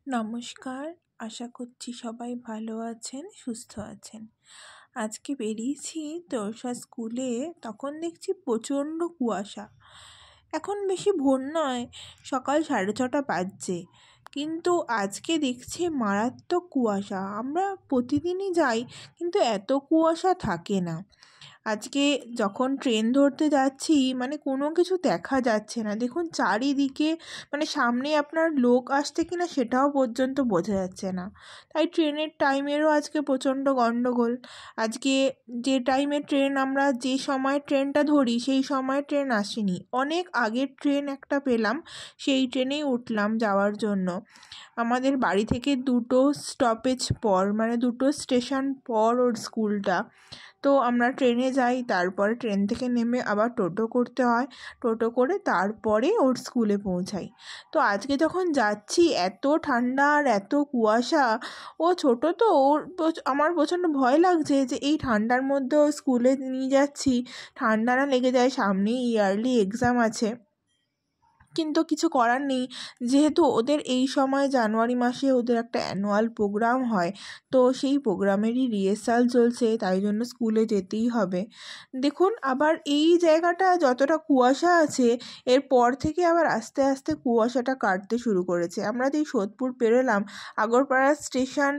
নমস্কার, আশা করছি সবাই ভালো আছেন, সুস্থ আছেন। আজকে বেরিয়েছি তোরসা স্কুলে, তখন দেখছি প্রচণ্ড কুয়াশা। এখন বেশি ভোর নয়, সকাল 6:30 বাজছে, কিন্তু আজকে দেখছি মারাত্মক কুয়াশা। আমরা প্রতিদিনই যাই, কিন্তু এত কুয়াশা থাকে না। আজকে যখন ট্রেন ধরতে যাচ্ছি, মানে কোনো কিছু দেখা যাচ্ছে না। দেখুন চারিদিকে, মানে সামনে আপনার লোক আসছে কিনা সেটাও পর্যন্ত বোঝা যাচ্ছে না। তাই ট্রেনের টাইমেরও আজকে প্রচণ্ড গণ্ডগোল। আজকে যে টাইমে ট্রেন, আমরা যে সময় ট্রেনটা ধরি সেই সময় ট্রেন আসেনি। অনেক আগের ট্রেন একটা পেলাম, সেই ট্রেনেই উঠলাম যাওয়ার জন্য। আমাদের বাড়ি থেকে 2টো স্টপেজ পর, মানে 2টো স্টেশন পর ওর স্কুলটা। তো আমরা ট্রেনে যাই, তারপরে ট্রেন থেকে নেমে আবার টোটো করতে হয়, টোটো করে তারপরে ওর স্কুলে পৌঁছাই। তো আজকে যখন যাচ্ছি এত ঠান্ডা আর এত কুয়াশা, ও ছোট তো, আমার প্রচণ্ড ভয় লাগছে যে এই ঠান্ডার মধ্যে ও স্কুলে নিয়ে যাচ্ছি, ঠান্ডা না লেগে যায়, সামনেই ইয়ারলি এক্সাম আছে। কিন্তু কিছু করার নেই, যেহেতু ওদের এই সময় জানুয়ারি মাসে ওদের একটা অ্যানুয়াল প্রোগ্রাম হয়, তো সেই প্রোগ্রামেরই রিহার্সাল চলছে, তাই জন্য স্কুলে যেতেই হবে। দেখুন আবার এই জায়গাটা যতটা কুয়াশা আছে, এরপর থেকে আবার আস্তে আস্তে কুয়াশাটা কাটতে শুরু করেছে। আমরা যেই সোদপুর পেরোলাম, আগরপাড়া স্টেশন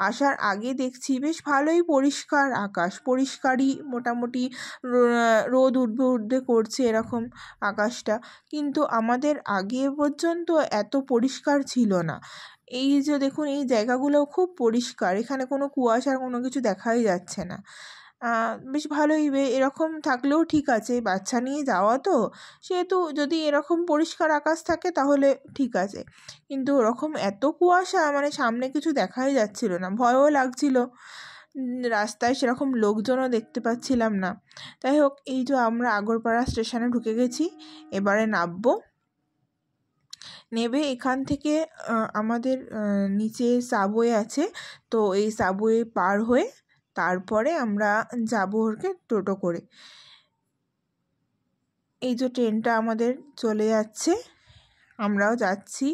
আসার আগে দেখছি বেশ ভালোই পরিষ্কার আকাশ, পরিষ্কারই মোটামুটি, রোদ উঠবে করছে এরকম আকাশটা, কিন্তু আমাদের আগে পর্যন্ত এত পরিষ্কার ছিল না। এই যে দেখুন, এই জায়গাগুলো খুব পরিষ্কার, এখানে কোনো কুয়াশার কোনো কিছু দেখাই যাচ্ছে না। বেশ ভালোই, এরকম থাকলেও ঠিক আছে, বাচ্চা নিয়ে যাওয়া তো, সেহেতু যদি এরকম পরিষ্কার আকাশ থাকে তাহলে ঠিক আছে। কিন্তু ওরকম এত কুয়াশা, মানে সামনে কিছু দেখাই যাচ্ছিল না, ভয়ও লাগছিল। রাস্তায় সেরকম লোকজনও দেখতে পাচ্ছিলাম না। যাই হোক, এই যে আমরা আগরপাড়া স্টেশনে ঢুকে গেছি, এবারে নামবো। নেবে এখান থেকে আমাদের নিচে সাবওয়ে আছে, তো এই সাবওয়ে পার হয়ে তারপরে আমরা যাবো ওরকে টোটো করে। এই যে ট্রেনটা আমাদের চলে যাচ্ছে, আমরাও যাচ্ছি,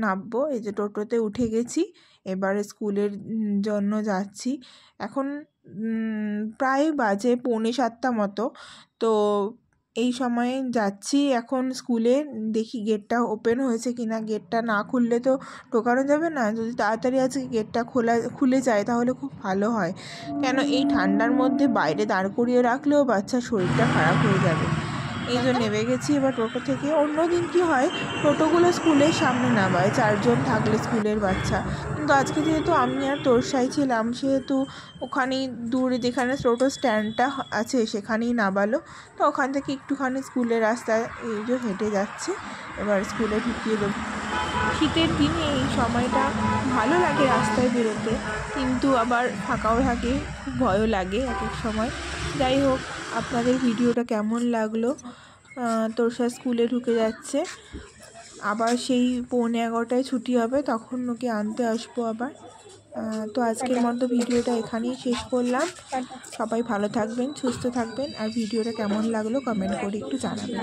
নামবো। এই যে টোটোতে উঠে গেছি, এবারে স্কুলের জন্য যাচ্ছি। এখন প্রায় বাজে 6:45 মতো। তো এই সময়ে যাচ্ছি এখন স্কুলে, দেখি গেটটা ওপেন হয়েছে কিনা। গেটটা না খুললে তো ঢোকানো যাবে না, যদি তাড়াতাড়ি আজকে গেটটা খুলে যায় তাহলে খুব ভালো হয়, কেন এই ঠান্ডার মধ্যে বাইরে দাঁড় করিয়ে রাখলেও বাচ্চার শরীরটা খারাপ হয়ে যাবে। এই যে নেমে গেছি এবার টোটো থেকে। অন্যদিন কি হয়, টোটোগুলো স্কুলের সামনে নামায় 4জন থাকলে স্কুলের বাচ্চা, কিন্তু আজকে যেহেতু আমি আর তোরসাই ছিলাম, সেহেতু ওখানেই দূরে যেখানে টোটো স্ট্যান্ডটা আছে সেখানেই নামালো। তো ওখান থেকে একটুখানি স্কুলের রাস্তায় এই যে হেঁটে যাচ্ছে, এবার স্কুলে ঢুকিয়ে দেবো। শীতের দিনে এই সময়টা ভালো লাগে রাস্তায় বেরোতে, কিন্তু আবার ফাঁকাও থাকে, খুব ভয়ও লাগে এক এক সময়। যাই হোক, আপনাদের ভিডিওটা কেমন লাগলো? তোরসা স্কুলে ঢুকে যাচ্ছে, আবার সেই 11:15টায় ছুটি হবে, তখন ওকে আনতে আসবো আবার। তো আজকের মতো ভিডিওটা এখানেই শেষ করলাম। সবাই ভালো থাকবেন, সুস্থ থাকবেন, আর ভিডিওটা কেমন লাগলো কমেন্ট করে একটু জানাবেন।